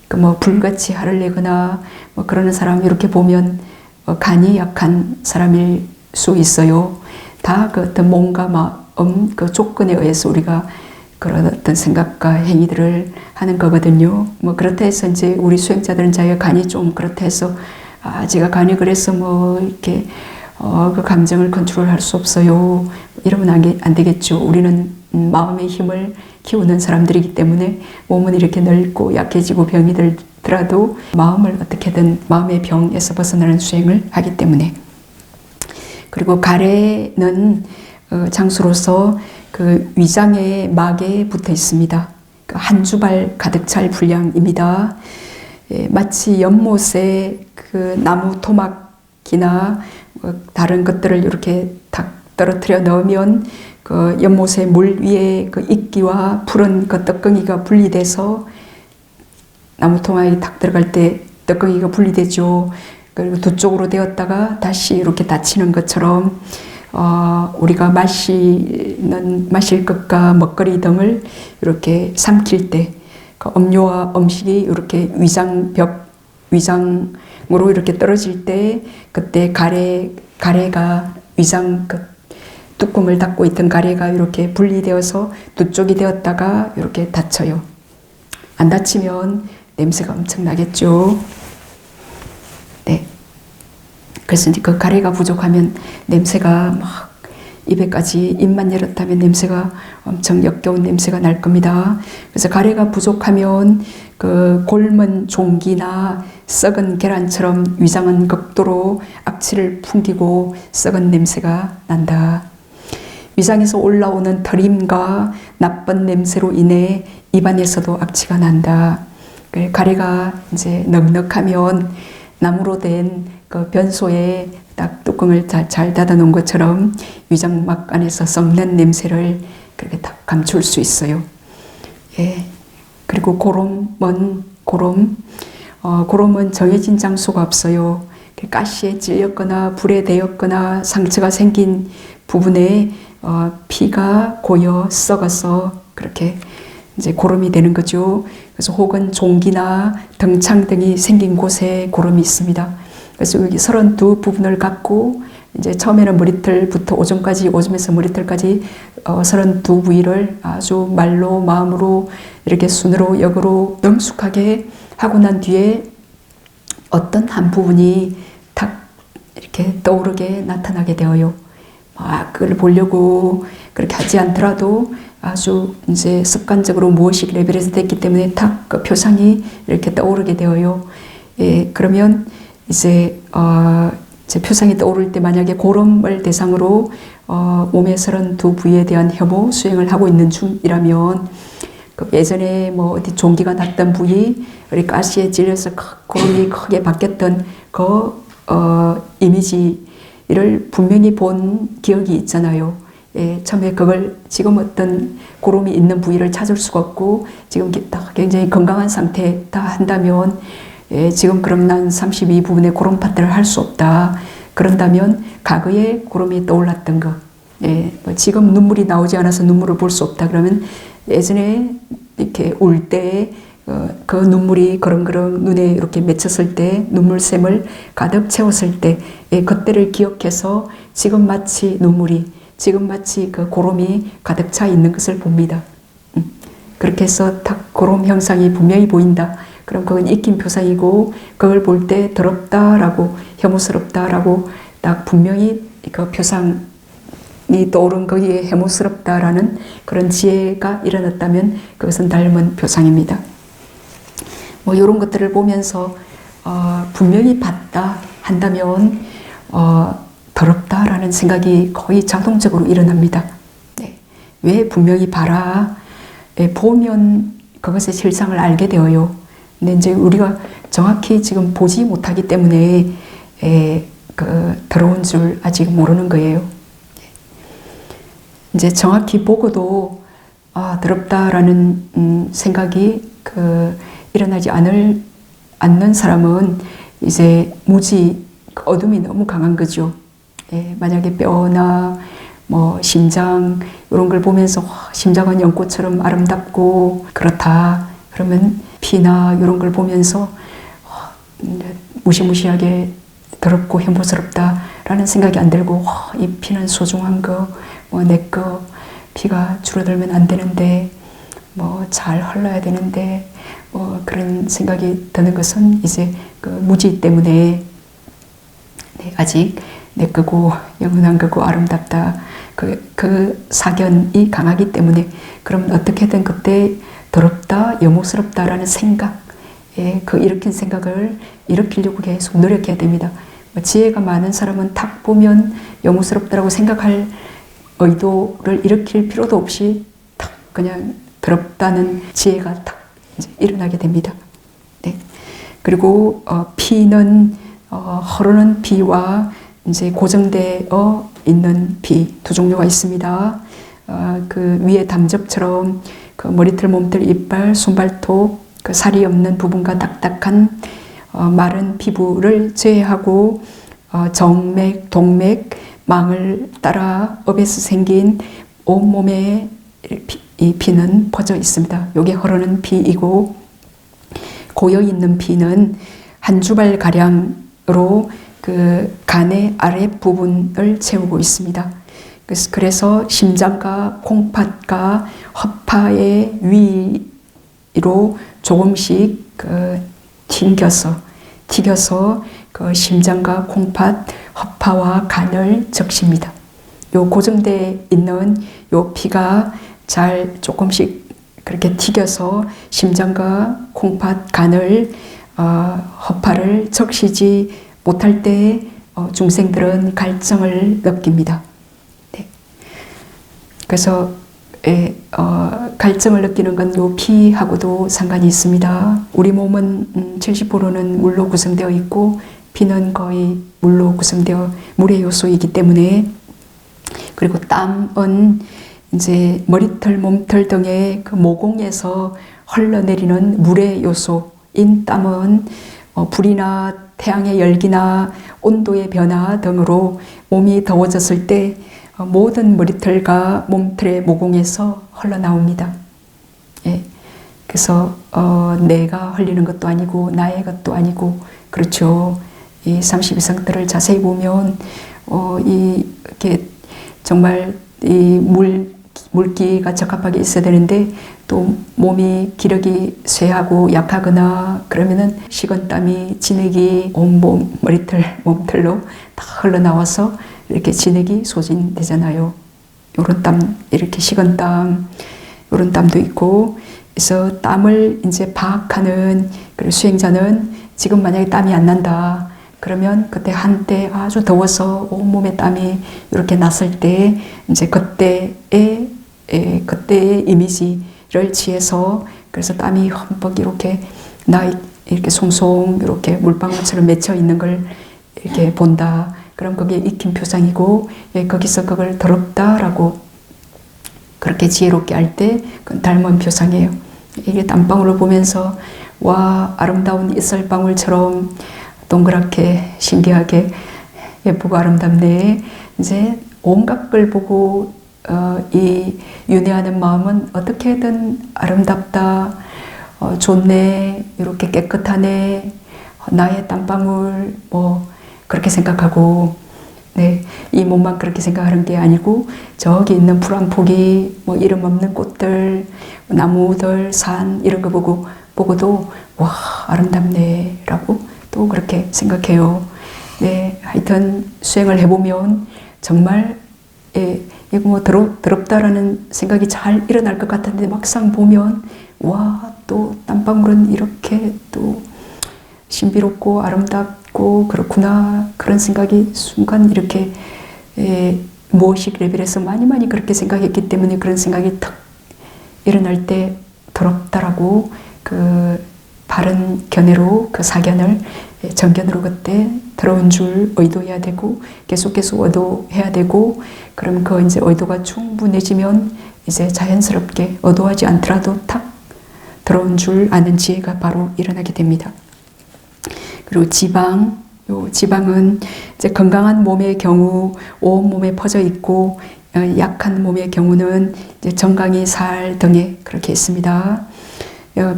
그 뭐 불같이 화를 내거나 뭐 그러는 사람 이렇게 보면 간이 약한 사람일 수 있어요. 다 그 어떤 몸과 마음 그 조건에 의해서 우리가 그런 어떤 생각과 행위들을 하는 거거든요. 뭐 그렇다 해서 이제 우리 수행자들은 자기가 간이 좀 그렇다 해서 제가 간이 그래서 뭐 이렇게 그 감정을 컨트롤할 수 없어요. 이러면 안 되겠죠. 우리는 마음의 힘을 키우는 사람들이기 때문에 몸은 이렇게 늙고 약해지고 병이 들더라도 마음을 어떻게든 마음의 병에서 벗어나는 수행을 하기 때문에. 그리고 가래는 장수로서 그 위장의 막에 붙어 있습니다. 한 주발 가득 찰 분량입니다. 마치 연못에 그 나무 토막이나 다른 것들을 이렇게 딱 떨어뜨려 넣으면 그 연못의 물 위에 그 이끼와 푸른 그 떡덩이가 분리돼서 나무 토막이 딱 들어갈 때 떡덩이가 분리되죠. 그리고 두 쪽으로 되었다가 다시 이렇게 닫히는 것처럼 우리가 마실 것과 먹거리 등을 이렇게 삼킬 때 그 음료와 음식이 이렇게 위장으로 이렇게 떨어질 때 그때 가래가 위장 그 뚜껑을 닫고 있던 가래가 이렇게 분리되어서 두 쪽이 되었다가 이렇게 닫혀요. 안 닫히면 냄새가 엄청 나겠죠. 네. 그래서 그 가래가 부족하면 냄새가 막 입에까지 입만 열었다면 냄새가 엄청 역겨운 냄새가 날 겁니다. 그래서 가래가 부족하면 그 곪은 종기나 썩은 계란처럼 위장은 극도로 악취를 풍기고 썩은 냄새가 난다. 위장에서 올라오는 털임과 나쁜 냄새로 인해 입안에서도 악취가 난다. 가래가 이제 넉넉하면 나무로 된 그 변소에 딱 뚜껑을 잘 닫아 놓은 것처럼 위장막 안에서 썩는 냄새를 그렇게 다 감출 수 있어요. 예. 그리고 고름은 정해진 장소가 없어요. 가시에 찔렸거나 불에 데였거나 상처가 생긴 부분에 피가 고여 썩어서 그렇게 이제 고름이 되는 거죠. 그래서 혹은 종기나 등창 등이 생긴 곳에 고름이 있습니다. 그래서 여기 32 부분을 갖고 이제 처음에는 머리털부터 오줌까지, 오줌에서 머리털까지 32 부위를 아주 말로 마음으로 이렇게 순으로 역으로 능숙하게 하고 난 뒤에 어떤 한 부분이 탁 이렇게 떠오르게 나타나게 되어요. 막 그걸 보려고 그렇게 하지 않더라도 아주 이제 습관적으로 무의식 레벨에서 됐기 때문에 탁 그 표상이 이렇게 떠오르게 되어요. 예, 그러면 이제 표상이 떠오를 때 만약에 고름을 대상으로 몸의 32 부위에 대한 혐오 수행을 하고 있는 중이라면 그 예전에 뭐 어디 종기가 났던 부위, 우리 가시에 찔려서 고름이 크게 바뀌었던 그 이미지를 분명히 본 기억이 있잖아요. 예, 처음에 그걸 지금 어떤 고름이 있는 부위를 찾을 수가 없고 지금 굉장히 건강한 상태다 한다면 예, 지금 그럼 난 32 부분의 고름 파트를 할 수 없다. 그런다면 과거에 고름이 떠올랐던 거, 예, 뭐 지금 눈물이 나오지 않아서 눈물을 볼 수 없다. 그러면 예전에 이렇게 울 때 그 눈물이 그렁그렁 눈에 이렇게 맺혔을 때 눈물샘을 가득 채웠을 때 예, 그때를 기억해서 지금 마치 그 고름이 가득 차 있는 것을 봅니다. 그렇게 해서 딱 고름 형상이 분명히 보인다. 그럼 그건 익힌 표상이고 그걸 볼 때 더럽다라고 혐오스럽다라고 딱 분명히 그 표상이 떠오른 거기에 혐오스럽다라는 그런 지혜가 일어났다면 그것은 닮은 표상입니다. 뭐 이런 것들을 보면서 분명히 봤다 한다면 더럽다라는 생각이 거의 자동적으로 일어납니다. 네. 왜 분명히 봐라? 예, 보면 그것의 실상을 알게 되어요. 근데 이제 우리가 정확히 지금 보지 못하기 때문에 더러운 줄 아직 모르는 거예요. 이제 정확히 보고도 더럽다라는 생각이 일어나지 않는 사람은 이제 무지 어둠이 너무 강한 거죠. 예, 만약에 뼈나 뭐 심장 이런 걸 보면서 심장은 연꽃처럼 아름답고 그렇다. 그러면 피나 이런 걸 보면서 무시무시하게 더럽고 혐오스럽다라는 생각이 안 들고 이 피는 소중한 거, 뭐 내 거 피가 줄어들면 안 되는데 뭐 잘 흘러야 되는데 뭐 그런 생각이 드는 것은 이제 그 무지 때문에 네, 아직 내끄고 영원한 거고 아름답다. 그 사견이 강하기 때문에 그러면 어떻게든 그때 더럽다, 염혹스럽다라는 생각, 그 일으킨 생각을 일으키려고 계속 노력해야 됩니다. 지혜가 많은 사람은 탁 보면 염혹스럽다라고 생각할 의도를 일으킬 필요도 없이 탁 그냥 더럽다는 지혜가 탁 이제 일어나게 됩니다. 네. 그리고 피는 흐르는 피와 이제 고정되어 있는 피 두 종류가 있습니다. 그 위에 담즙처럼 그 머리털, 몸털, 이빨, 손발톱 그 살이 없는 부분과 딱딱한 마른 피부를 제외하고 정맥, 동맥, 망을 따라 업에서 생긴 온몸에 이 피는 퍼져 있습니다. 이게 흐르는 피이고 고여 있는 피는 한 주발 가량으로 그 간의 아랫부분을 채우고 있습니다. 그래서 심장과 콩팥과 허파의 위로 조금씩 튀겨서 그 심장과 콩팥, 허파와 간을 적십니다. 요 고정되어 있는 요 피가 잘 조금씩 그렇게 튀겨서 심장과 콩팥, 간을 허파를 적시지 못할 때 중생들은 갈증을 느낍니다. 네. 그래서 갈증을 느끼는 건 요 피하고도 상관이 있습니다. 우리 몸은 70%는 물로 구성되어 있고 피는 거의 물로 구성되어 물의 요소이기 때문에, 그리고 땀은 이제 머리털, 몸털 등의 그 모공에서 흘러내리는 물의 요소인 땀은 불이나 태양의 열기나 온도의 변화 등으로 몸이 더워졌을 때 모든 머리털과 몸털의 모공에서 흘러나옵니다. 예. 그래서 내가 흘리는 것도 아니고 나의 것도 아니고, 그렇죠. 이 32성들을 자세히 보면 이렇게 정말 이 물기가 적합하게 있어야 되는데 또 몸이 기력이 쇠하고 약하거나 그러면은 식은땀이 진흙이 온몸 머리털 몸털로 다 흘러나와서 이렇게 진흙이 소진되잖아요. 요런 땀, 이렇게 식은땀, 요런 땀도 있고. 그래서 땀을 이제 파악하는 그 수행자는 지금 만약에 땀이 안 난다 그러면 그때 한때 아주 더워서 온몸에 땀이 이렇게 났을 때 이제 그때의 이미지를 취해서, 그래서 땀이 흠뻑 이렇게 이렇게 송송 이렇게 물방울처럼 맺혀 있는 걸 이렇게 본다. 그럼 그게 익힌 표상이고, 거기서 그걸 더럽다라고 그렇게 지혜롭게 할 때 그건 닮은 표상이에요. 이게 땀방울을 보면서 와, 아름다운 이슬방울처럼 동그랗게 신기하게 예쁘고 아름답네. 이제 온갖 걸 보고 이 윤회하는 마음은 어떻게든 아름답다, 좋네, 이렇게 깨끗하네, 나의 땀방울 뭐 그렇게 생각하고, 네, 이 몸만 그렇게 생각하는 게 아니고 저기 있는 풀 한 포기, 뭐 이름 없는 꽃들, 나무들, 산 이런 거 보고도 와, 아름답네 라고 또 그렇게 생각해요. 네, 하여튼 수행을 해보면 정말 이거 뭐 더럽다라는 생각이 잘 일어날 것 같은데 막상 보면 와, 또 땀방울은 이렇게 또 신비롭고 아름답고 그렇구나, 그런 생각이 순간 이렇게 무의식 레벨에서 많이 그렇게 생각했기 때문에 그런 생각이 탁 일어날 때 더럽다라고 그 바른 견해로 그 사견을 정견으로 그때 더러운 줄 의도해야 되고 계속 의도해야 되고, 그럼 그 이제 의도가 충분해지면 이제 자연스럽게 의도하지 않더라도 탁 더러운 줄 아는 지혜가 바로 일어나게 됩니다. 그리고 지방은 이제 건강한 몸의 경우 온 몸에 퍼져 있고, 약한 몸의 경우는 이제 정강이 살 등에 그렇게 있습니다.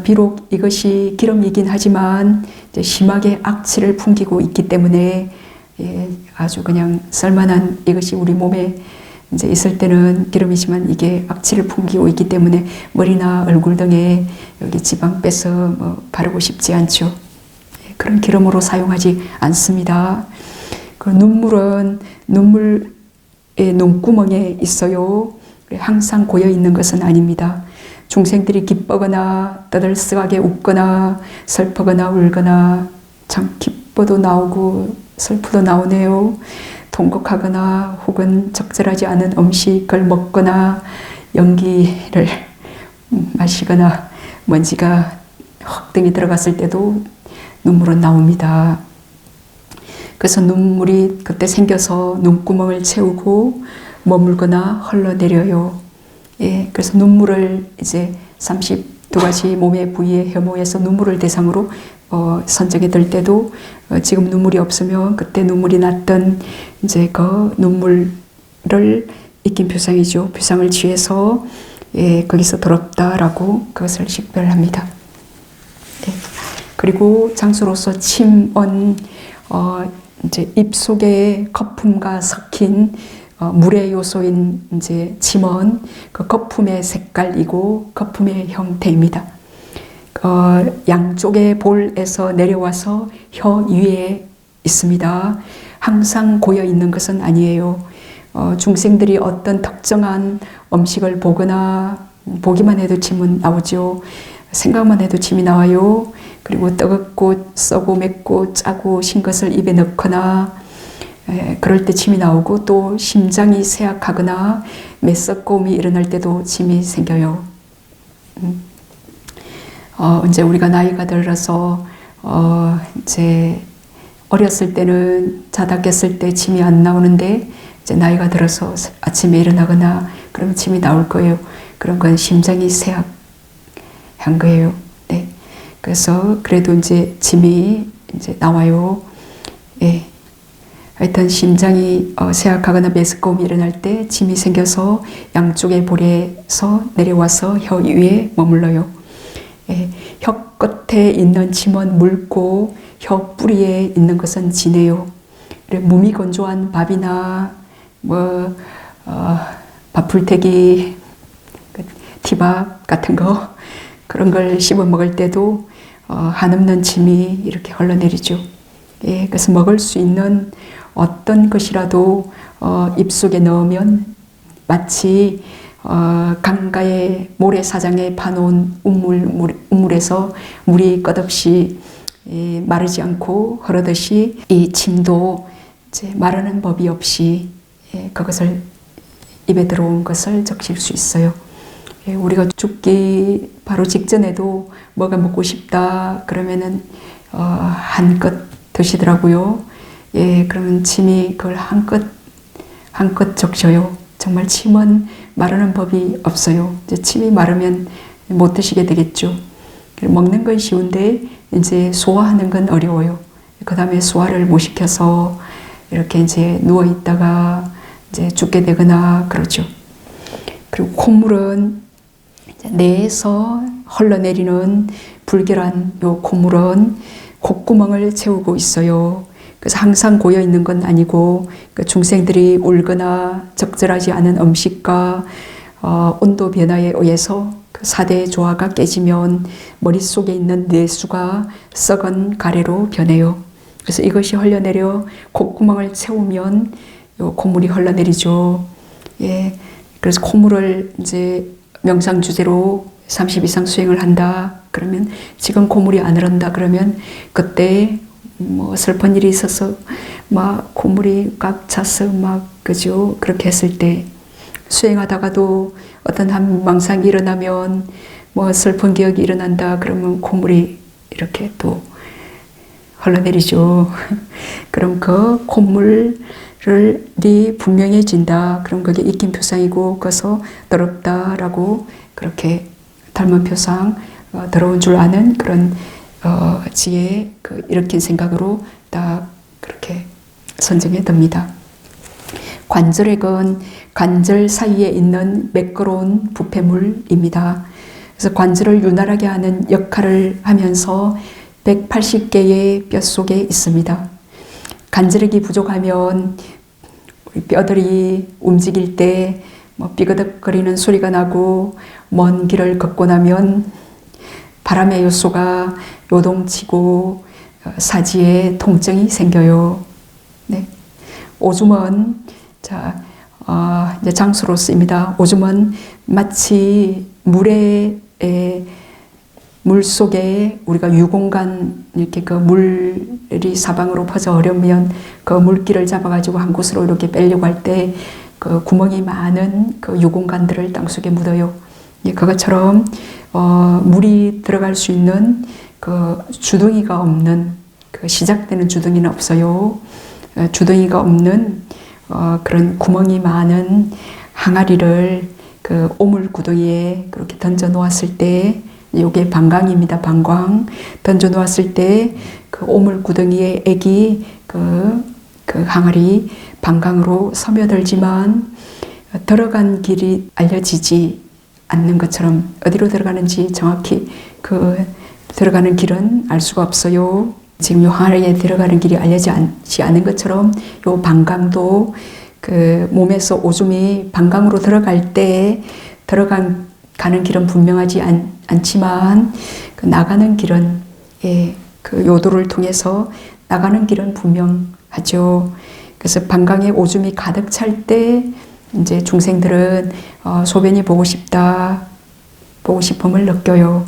비록 이것이 기름이긴 하지만 이제 심하게 악취를 풍기고 있기 때문에 아주 그냥 쓸만한, 이것이 우리 몸에 이제 있을 때는 기름이지만 이게 악취를 풍기고 있기 때문에 머리나 얼굴 등에 여기 지방 빼서 바르고 싶지 않죠. 그런 기름으로 사용하지 않습니다. 그 눈물은 눈물의 눈구멍에 있어요. 항상 고여 있는 것은 아닙니다. 중생들이 기쁘거나 떠들썩하게 웃거나 슬프거나 울거나 참 기뻐도 나오고 슬프도 나오네요. 통곡하거나 혹은 적절하지 않은 음식을 먹거나 연기를 마시거나 먼지가 헉등이 들어갔을 때도 눈물은 나옵니다. 그래서 눈물이 그때 생겨서 눈구멍을 채우고 머물거나 흘러내려요. 예, 그래서 눈물을 이제 32가지 몸의 부위의 혐오에서 눈물을 대상으로 선정이 될 때도 지금 눈물이 없으면 그때 눈물이 났던 이제 그 눈물을 익힌 표상이죠. 표상을 취해서 예, 거기서 더럽다라고 그것을 식별합니다. 예. 그리고 장수로서 침은 이제 입속에 거품과 섞인 물의 요소인 이제 침은 그 거품의 색깔이고 거품의 형태입니다. 양쪽의 볼에서 내려와서 혀 위에 있습니다. 항상 고여 있는 것은 아니에요. 중생들이 어떤 특정한 음식을 보거나 보기만 해도 침은 나오죠. 생각만 해도 침이 나와요. 그리고 뜨겁고 썩고 맵고 짜고 신 것을 입에 넣거나 그럴 때 침이 나오고 또 심장이 쇠약하거나 메스꺼움이 일어날 때도 침이 생겨요. 이제 우리가 나이가 들어서 이제 어렸을 때는 자다 깼을 때 침이 안 나오는데 이제 나이가 들어서 아침에 일어나거나 그러면 침이 나올 거예요. 그런 건 심장이 쇠약한 거예요. 네. 그래서 그래도 이제 침이 이제 나와요. 예. 하여튼 심장이 쇠약하거나 메스꺼움이 일어날 때 침이 생겨서 양쪽의 볼에서 내려와서 혀 위에 머물러요. 예. 혀 끝에 있는 침은 묽고 혀 뿌리에 있는 것은 진해요. 몸이 건조한 밥이나 밥풀떼기, 티밥 같은 거 그런 걸 씹어 먹을 때도 한없는 침이 이렇게 흘러내리죠. 예, 그래서 먹을 수 있는 어떤 것이라도 입속에 넣으면 마치 강가의 모래사장에 파놓은 우물에서 물이 끝없이 마르지 않고 흐르듯이 이 침도 이제 마르는 법이 없이 그것을 입에 들어온 것을 적실 수 있어요. 우리가 죽기 바로 직전에도 뭐가 먹고 싶다 그러면은 한껏 드시더라고요. 예, 그러면 침이 그걸 한껏 적셔요. 정말 침은 마르는 법이 없어요. 이제 침이 마르면 못 드시게 되겠죠. 먹는 건 쉬운데 이제 소화하는 건 어려워요. 그 다음에 소화를 못 시켜서 이렇게 이제 누워 있다가 이제 죽게 되거나 그러죠. 그리고 콧물은 뇌에서 흘러내리는 불결한 요 콧물은 콧구멍을 채우고 있어요. 그래서 항상 고여 있는 건 아니고 그 중생들이 울거나 적절하지 않은 음식과 온도 변화에 의해서 그 4대 조화가 깨지면 머릿속에 있는 뇌수가 썩은 가래로 변해요. 그래서 이것이 흘러내려 콧구멍을 채우면 요 콧물이 흘러내리죠. 예. 그래서 콧물을 이제 명상 주제로 30 이상 수행을 한다. 그러면 지금 콧물이 안 흐른다. 그러면 그때 뭐 슬픈 일이 있어서 막 콧물이 꽉 차서 막 그죠. 그렇게 했을 때 수행하다가도 어떤 한 망상이 일어나면 뭐 슬픈 기억이 일어난다. 그러면 콧물이 이렇게 또 흘러내리죠. 그럼 그 콧물이 분명해진다. 그럼 그게 익힌 표상이고 그래서 더럽다라고 그렇게 닮은 표상, 더러운 줄 아는 그런 지혜, 그 일으킨 생각으로 딱 그렇게 선정해 둡니다. 관절액은 관절 사이에 있는 매끄러운 부패물입니다. 그래서 관절을 윤활하게 하는 역할을 하면서 180개의 뼛속에 있습니다. 관절액이 부족하면 뼈들이 움직일 때 뭐 삐그덕거리는 소리가 나고 먼 길을 걷고 나면 바람의 요소가 요동치고 사지에 통증이 생겨요. 네. 오줌은 자, 이제 장수로 쓰입니다. 오줌은 마치 물 속에 우리가 유공간 이렇게 그 물이 사방으로 퍼져 어려우면 그 물기를 잡아가지고 한 곳으로 이렇게 빼려고 할 때 그 구멍이 많은 그 유공간들을 땅속에 묻어요. 그것처럼 물이 들어갈 수 있는 그 주둥이가 없는 그 시작되는 주둥이는 없어요. 주둥이가 없는 그런 구멍이 많은 항아리를 그 오물 구덩이에 그렇게 던져 놓았을 때, 요게 방광입니다. 방광 던져 놓았을 때 그 오물 구덩이에 액이 그 항아리 방광으로 스며들지만 들어간 길이 알려지지 않는 것처럼, 어디로 들어가는지 정확히 그 들어가는 길은 알 수가 없어요. 지금 요 항아리에 들어가는 길이 알려지지 않은 것처럼 요 방광도 그 몸에서 오줌이 방광으로 들어갈 때 가는 길은 분명하지 않지만 그 나가는 길은 그 요도를 통해서 나가는 길은 분명하죠. 그래서 방광에 오줌이 가득 찰 때 이제 중생들은 소변이 보고 싶다, 보고 싶음을 느껴요.